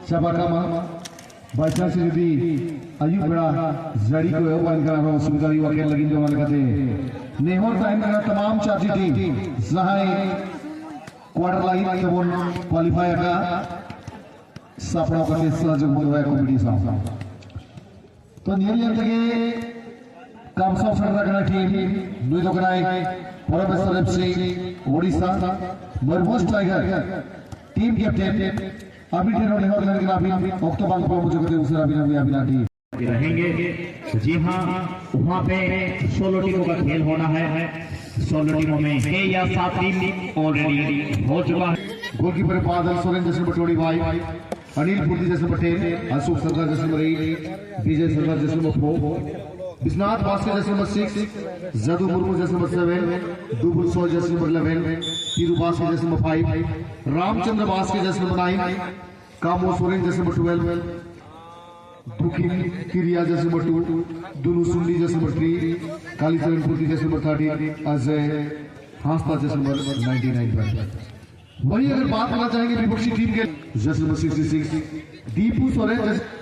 Sabakama, Baca Sidi, Ayubra, Zari को one करा रहा हूँ सुविधा भी वकील लगी जो वाले कहते हैं नेहर टाइम का तमाम चाची टीम जहाँ क्वार्टर लाइन तो वो क्वालिफाई का सपना का हिस्सा जो बोल रहा है कंपटीशन तो नियम लगे काम सब फर्रा करना टीम नुई तो कराए प्रोफेसर एफसी ओडिशा मरभूज टाइगर टीम कैप्टन अभी टेनो नेहर लाइन का अभी अक्टूबर को मुझे कहते हैं उसे अभी लाठी रहेंगे। जी हाँ, वहाँ पे 16 टीमों का खेल होना है। 16 टीमों में 6 या 7 टीम ऑलरेडी हो चुका है। गोलकीपर बादल सोरेन जैसे बटोड़ी भाई अनिल पुर्ती जैसे पटेल अशोक सरदार जैसे नंबर 8 विजय सरदार जैसे नंबर 4 विश्वनाथ भास्कर जैसे नंबर 6 जदू मुर्मू जैसे नंबर 7 दुबुल सोल जैसे नंबर 11 पीरू भास्कर जैसे नंबर 5 रामचंद्र भास्कर जैसे नंबर 9 कामो सोरेन जैसे नंबर 12 दुखी किरिया जैसे नंबर 2 दुनू सुंडी जैसे नंबर 3 कालीचरण पुर्ती जैसे नंबर 30 अजय हांसदा जैसे नंबर 99 पर वही अगर बात करना चाहेंगे विपक्षी टीम के जैसे नंबर 66 दीपू सोरेन जैसे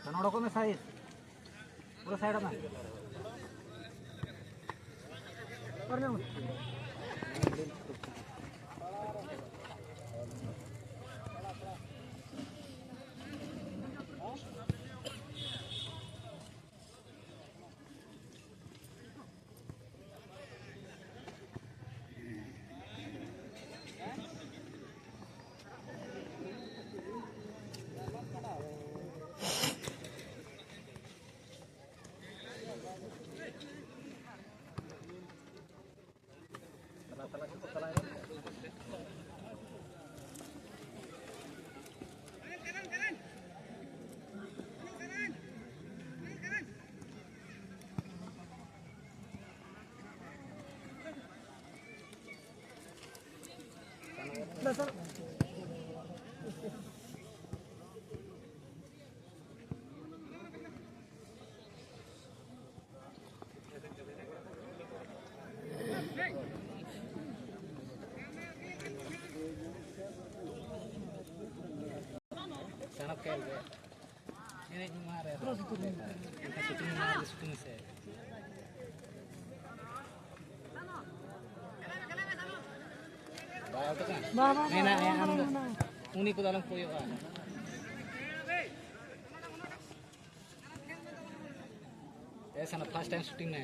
कनाडा में साइज पूरा साइड में कर ले ini gimana ya? Terus itu syuting saya. Bawa tu kan? Enak ya anda. Uni ku dalam koyo ah. Ya sana first time shooting na.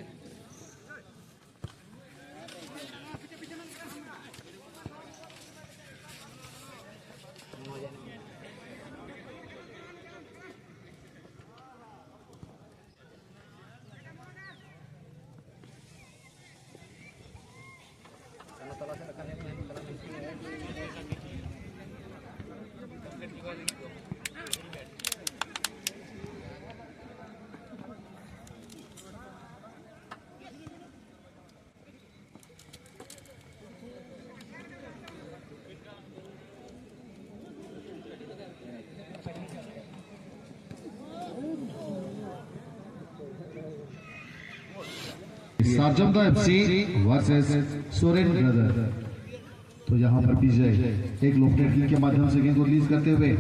Sarjamda FC versus Soren brother. तो यहाँ पर विजय एक लोकनेट किक के माध्यम से गेंद को रिलीज करते हुए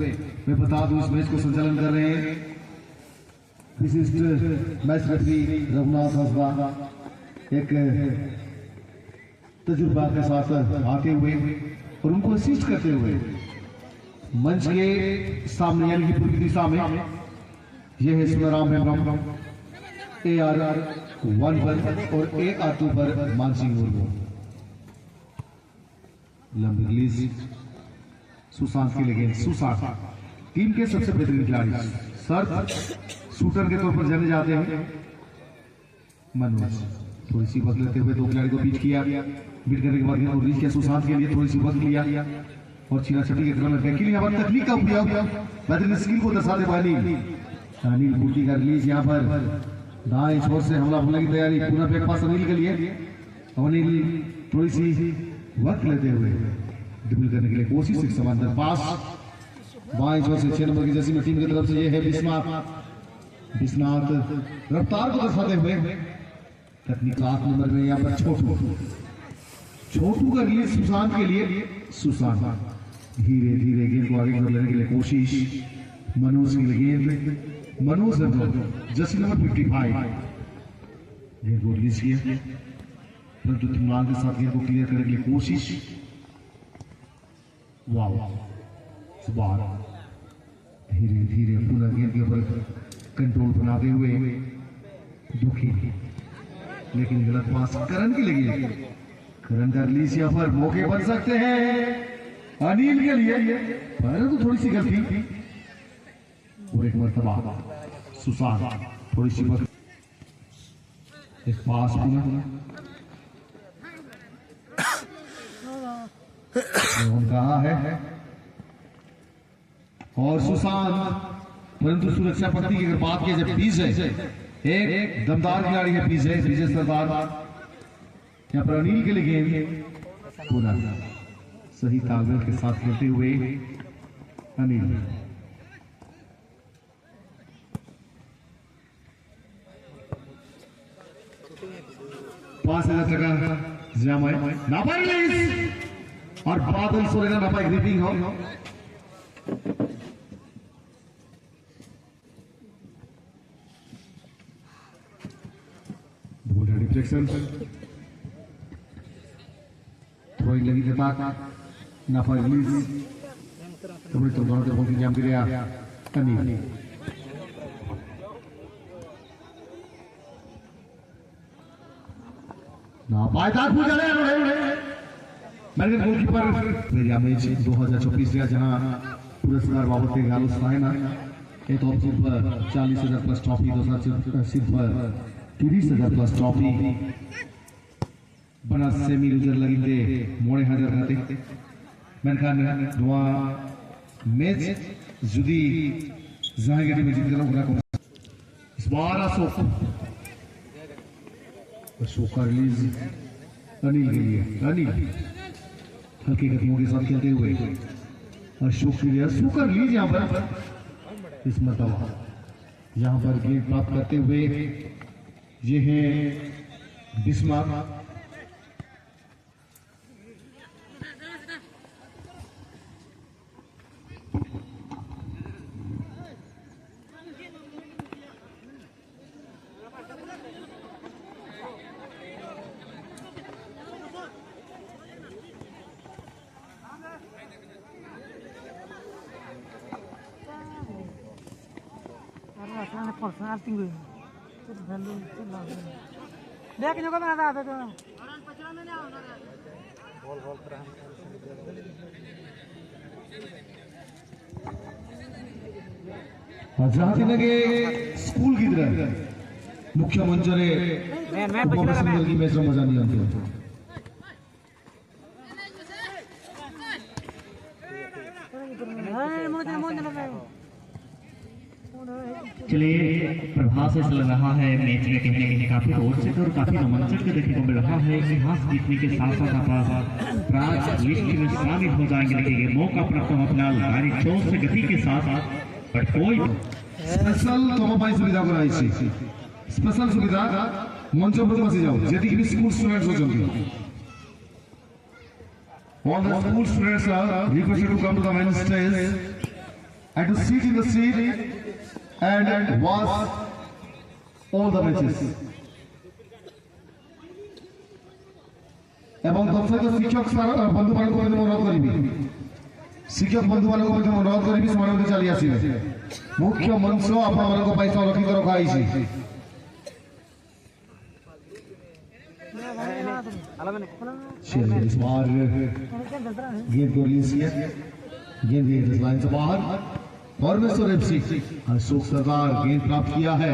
मैं बता दूं इस मैच को संचालन कर रहे हैं विशिष्ट मैच रेफरी रघुनाथ हंसदा एक तजुर्बा के साथ आते हुए और उनको असिस्ट करते हुए मंच के सामने यानी कि पूर्वी दिशा में यह है सुनाराम हेम्ब्रम ARR 1 पर और AR2 पर मानसिंह मुर्मू। लंबी रिलीज सुशांत की लेकिन सुशांत टीम के सबसे बेहतरीन खिलाड़ी शूटर के तौर पर जाने जाते हैं मनोज। थोड़ी सी वक्त लेते हुए दो खिलाड़ी को बीट किया, बीट करने के बाद गेंद को रिलीज किया सुशांत के लिए, थोड़ी सी वक्त लिया और छीना छटी के क्रम में बेहतरीन यहाँ पर तकनीक का उपयोग, बेहतरीन स्किल को दर्शाते वाली अनिल बूटी का रिलीज यहाँ पर दाएं छोर से हमला बोलने की तैयारी, पूरा बैक पास अनिल के लिए। अनिल थोड़ी सी वक्त लेते हुए ड्रिबल करने के लिए कोशिश, एक समांतर पास बाएं छोर से 6 नंबर की जर्सी में टीम की तरफ से ये है विश्वनाथ रफ्तार को दर्शाते हुए तकनीक 8 नंबर में यहाँ पर छोटू का रिलीज सुशांत के लिए। सुशांत धीरे धीरे गेंद को आगे लेने के लिए कोशिश, मनोज की गेंद, मनोज जर्सी नंबर 55 गेंद को रिलीज किया, परंतु तुमलाल के साथ गेंद को क्लियर करने के लिए कोशिश। वाह धीरे धीरे पूरा गेंद के ऊपर कंट्रोल बनाते हुए दुखी, लेकिन गलत पास करण की लगी। करण का रिलीज यहाँ पर मौके बन सकते हैं अनिल के लिए, परंतु थोड़ी सी गलती और एक मरतबा सुशांत थोड़ी सी वक्त, एक पास कहा है और सुशांत, परंतु सुरक्षा पट्टी की अगर बात की जाए पीछे एक दमदार खिलाड़ी है पीछे सरदार, यहाँ पर अनिल के लिए गेंद पूरा सही तालमेल के साथ खेलते हुए अनिल। 5,000 टका जामा नापाई रिलीज और बादल सोरेगा नापाई ग्रिपिंग हो। डिफ्लेक्शन थ्रोइंग लगी दिमाग नापाई रिलीज तुम्हें तो दोनों बहुत इंतजाम किया अनिल। पायदार पूजा मैंने गोलकीपर मेरी मैच 2024 का जहां पुरस्कार बाबत के गालों है ना, ये तो सिर्फ 40,000 प्लस ट्रॉफी, दूसरा सिर्फ 30,000 प्लस ट्रॉफी बना सेमी लूजर लगिंदे मोड़े हजार खाते मैंने दुआ मैच जुदी जहांगीर में जीत गया को इस बार अशोक का रिलीज अनिल के लिए। अनिल हल्की गतियों के साथ खेलते हुए अशोक के लिए, अशोक का रिलीज यहाँ पर इस मरतबा यहाँ पर गेंद प्राप्त करते हुए ये है Bismarck. personal tinggi itu value itu lah dia juga mana ada tuh जहाँ लगे स्कूल की तरह मुख्य मंचरे की मैच मजा नहीं आती। चलिए प्रभास ऐसा लग रहा है मैच में कहीं ना कहीं काफी रोचक और काफी रोमांचक देखने को मिल रहा है। इतिहास जीतने के साथ साथ आप प्राइज लिस्ट में शामिल हो जाएंगे, देखिए मौका प्राप्त हो अपना गाड़ी चोट से गति के साथ पर कोई स्पेशल तोमापाई सुविधा को राइसी स्पेशल सुविधा मंच पर बसी जाओ जेती कि स्कूल स्टूडेंट्स हो चलती। All the school students are requested to come to the main stage and to sit in the seat and watch all the matches. এবং দর্শক শিক্ষক বন্ধু ମାନଙ୍କୁ ମଧ୍ୟ ଅନୁରୋଧ କରିବି, ଶିକ୍ଷକ ବନ୍ଧୁମାନଙ୍କୁ ମଧ୍ୟ ଅନୁରୋଧ କରିବି ସେମାନେ ମଧ୍ୟ ଚାଲି ଆସିବେ। ମୁଖ୍ୟ ମଞ୍ଚ ଆପଣମାନଙ୍କ ପାଇଁ ସଂରକ୍ଷିତ ରଖାଯାଇଛି। इस बार गेंद को रिलीज किया, गेंद लाइन से बाहर परमेश्वर एफसी अशोक सरदार गेंद प्राप्त किया है।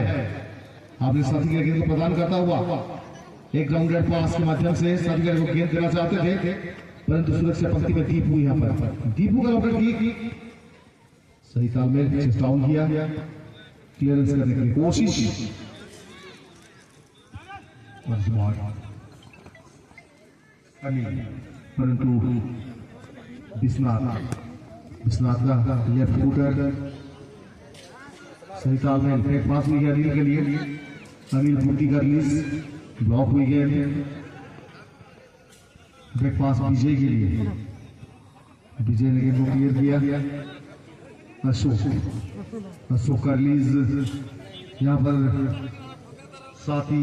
आपने साथी के गेंद को प्रदान करता हुआ एक ग्राउंडर पास के माध्यम से साथीगढ़ को गेंद देना चाहते थे, परंतु सुरक्षा पंक्ति में दीपू यहाँ पर दीपू का लौटन ठीक सही ताल में चेस्ट डाउन किया, क्लियरेंस करने की कोशिश, परंतु विश्वनाथ का लेफ्ट फुटर सही ताल में ब्रेक पास हुई है अनिल के लिए, अनिल पूर्ति कर ली, ब्लॉक हुई गेंद, ब्रेक पास विजय के लिए, विजय ने गेंद को क्लियर किया, अशोक कर लीज यहाँ पर साथी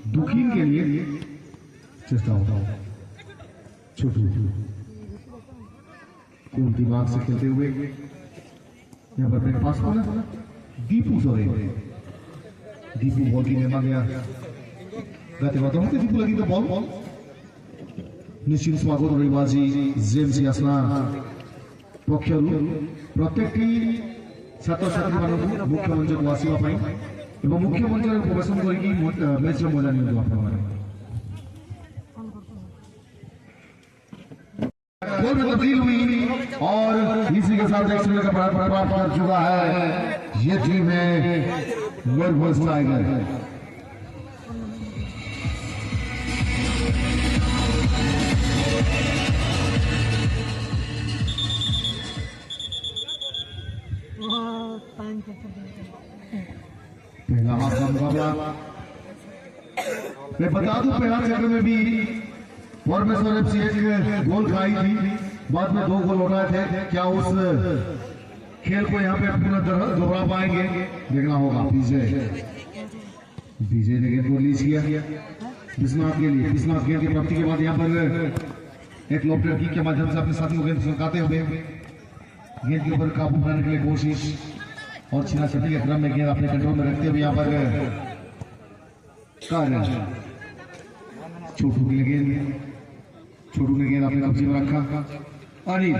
दुखीन के लिए चेष्टा होता छोटू कूल दिमाग से खेलते हुए यहाँ पर ब्रेक पास होना, दीपू सोरे दीपू बॉल की निर्माण गया गाते बताऊं कि दीपू लगी तो बॉल निश्चित स्वागत रविवाजी जेम्स यासना पक्षरु प्रत्येकटी छात्र छात्री मानक मुख्य मंच को आसीबा पई एवं मुख्य मंच रे प्रदर्शन करिकी मैच रे मजा नियंतु आपन माने गोल में तब्दील हुई और इसी के साथ एक शून्य का प्राप्त कर चुका है ये टीम है वर्ल्ड टाइगर। पहला हाथ का मुकाबला मैं बता दूं पहला चक्र में भी परमेश्वर एफसी एक गोल खाई थी, बाद में 2 गोल लौटाए थे, क्या उस खेल को यहाँ पे पुनः दोहरा पाएंगे देखना होगा। विजय ने गेंद को रिलीज किया विश्वनाथ के लिए, विश्वनाथ गेंद की प्राप्ति के बाद यहाँ पर एक लॉफ्टर किक के माध्यम से अपने साथी को गेंद सरकाते हुए गेंद के ऊपर काबू पाने के लिए कोशिश और छीना छटी के क्रम में गेंद अपने कंट्रोल में रखते हुए यहाँ पर छोटू के लिए छोटू ने गेंद अपने कब्जे में रखा, अनिल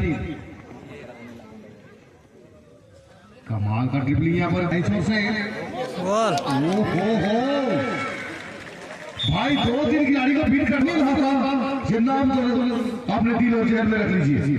कमाल का ड्रिबलिंग यहाँ पर से भाई 2-3 खिलाड़ी को बीट करने रहा था, ये नाम तो आपने दिल और जेब में रख लीजिए।